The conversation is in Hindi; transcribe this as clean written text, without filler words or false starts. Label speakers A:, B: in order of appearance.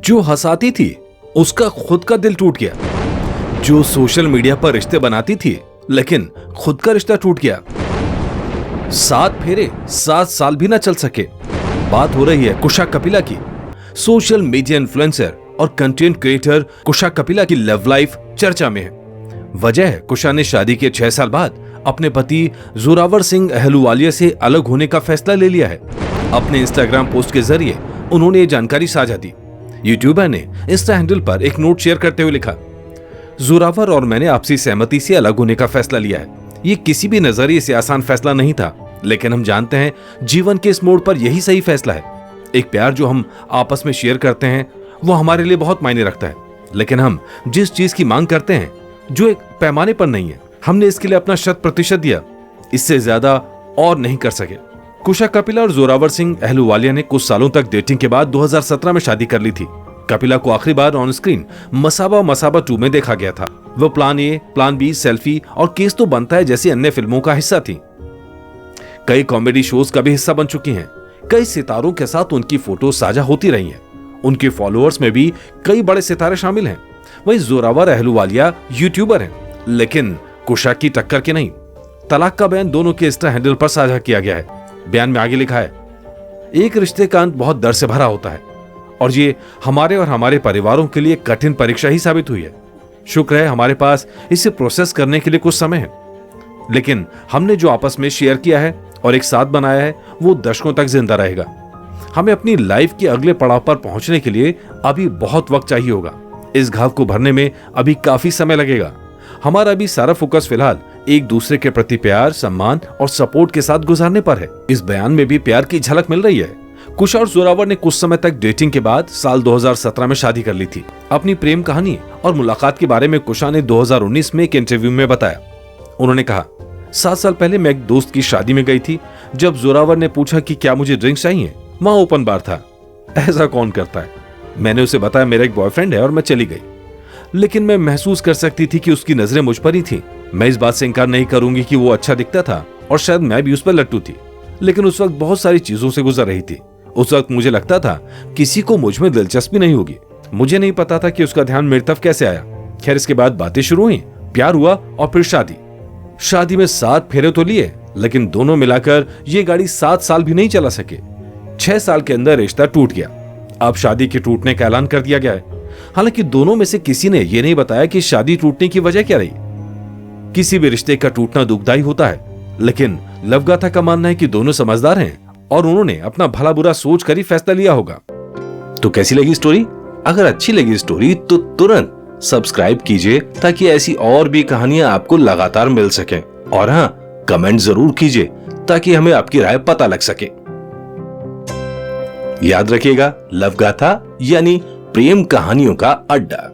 A: जो हंसाती थी उसका खुद का दिल टूट गया। जो सोशल मीडिया पर रिश्ते बनाती थी लेकिन खुद का रिश्ता टूट गया। 7 फेरे 7 साल भी ना चल सके। बात हो रही है कुशा कपिला की। सोशल मीडिया इन्फ्लुएंसर और कंटेंट क्रिएटर कुशा कपिला की लव लाइफ चर्चा में है। वजह है कुशा ने शादी के 6 साल बाद अपने पति जोरावर सिंह अहलूवालिया से अलग होने का फैसला ले लिया है। अपने इंस्टाग्राम पोस्ट के जरिए उन्होंने ये जानकारी साझा दी। यूट्यूबर ने इंस्टा हैंडल पर एक नोट शेयर करते हुए लिखा, जोरावर और मैंने आपसी सहमति से अलग होने का फैसला लिया है। ये किसी भी नजरिए से आसान फैसला नहीं था, लेकिन हम जानते हैं जीवन के इस मोड़ पर यही सही फैसला है। एक प्यार जो हम आपस में शेयर करते हैं वो हमारे लिए बहुत मायने रखता है, लेकिन हम जिस चीज की मांग करते हैं जो एक पैमाने पर नहीं है, हमने इसके लिए अपना 100% दिया, इससे ज्यादा और नहीं कर सके। कुशा कपिला और जोरावर सिंह अहलूवालिया ने कुछ सालों तक डेटिंग के बाद 2017 में शादी कर ली थी। कपिला को आखिरी बार ऑन स्क्रीन मसाबा मसाबा 2 में देखा गया था। वो plan A, plan B, selfie और केस तो बनता है जैसी अन्य फिल्मों का हिस्सा थी। कई कॉमेडी शोज का भी हिस्सा बन चुकी हैं। कई सितारों के साथ उनकी फोटो साझा होती रही हैं। उनके फॉलोअर्स में भी कई बड़े सितारे शामिल हैं। वहीं जोरावर अहलूवालिया यूट्यूबर हैं, लेकिन कुशा की टक्कर के नहीं। तलाक का बयान दोनों के इंस्टा हैंडल पर साझा किया गया है। बयान में आगे लिखा है, एक रिश्ते का अंत बहुत दर्द से भरा होता है और ये हमारे और हमारे परिवारों के लिए कठिन परीक्षा ही साबित हुई है। शुक्र है हमारे पास इसे प्रोसेस करने के लिए कुछ समय है, लेकिन हमने जो आपस में शेयर किया है और एक साथ बनाया है वो दशकों तक जिंदा रहेगा। हमें अपनी लाइफ के अगले पड़ाव पर पहुंचने के लिए अभी बहुत वक्त चाहिए होगा। इस घाव को भरने में अभी काफी समय लगेगा। हमारा अभी सारा फोकस फिलहाल एक दूसरे के प्रति प्यार, सम्मान और सपोर्ट के साथ गुजारने पर है। इस बयान में भी प्यार की झलक मिल रही है। कुशा और जोरावर ने कुछ समय तक डेटिंग के बाद साल 2017 में शादी कर ली थी। अपनी प्रेम कहानी और मुलाकात के बारे में कुशा ने 2019 में एक इंटरव्यू में बताया। उन्होंने कहा, 7 साल पहले मैं एक दोस्त की शादी में गई थी। जब जोरावर ने पूछा कि क्या मुझे ड्रिंक्स चाहिए, वहां ओपन बार था। ऐसा कौन करता है। मैंने उसे बताया मेरा एक बॉयफ्रेंड है और मैं चली गई, लेकिन मैं महसूस कर सकती थी कि उसकी नजरें मुझ पर ही थी। मैं इस बात से इनकार नहीं करूंगी कि वो अच्छा दिखता था और शायद मैं भी उस पर लट्टू थी, लेकिन उस वक्त बहुत सारी चीजों से गुजर रही थी। उस वक्त मुझे लगता था किसी को मुझ में दिलचस्पी नहीं होगी। मुझे नहीं पता था कि उसका ध्यान मेरी तरफ कैसे आया। खैर, इसके बाद बातें शुरू हुई, प्यार हुआ और फिर शादी में 7 फेरे तो लिए, लेकिन दोनों मिलाकर ये गाड़ी 7 साल भी नहीं चला सके। 6 साल के अंदर रिश्ता टूट गया। अब शादी के टूटने का ऐलान कर दिया गया है। हालांकि दोनों में से किसी ने यह नहीं बताया कि शादी टूटने की वजह क्या रही। किसी भी रिश्ते का टूटना दुखदायी होता है, लेकिन लवगाथा का मानना है कि दोनों समझदार हैं और उन्होंने अपना भला बुरा सोच कर ही फैसला लिया होगा।
B: तो कैसी लगी स्टोरी? अगर अच्छी लगी स्टोरी तो तुरंत सब्सक्राइब कीजिए ताकि ऐसी और भी कहानियां आपको लगातार मिल सकें। और हाँ, कमेंट जरूर कीजिए ताकि हमें आपकी राय पता लग सके। याद रखिएगा, लवगाथा यानी प्रेम कहानियों का अड्डा।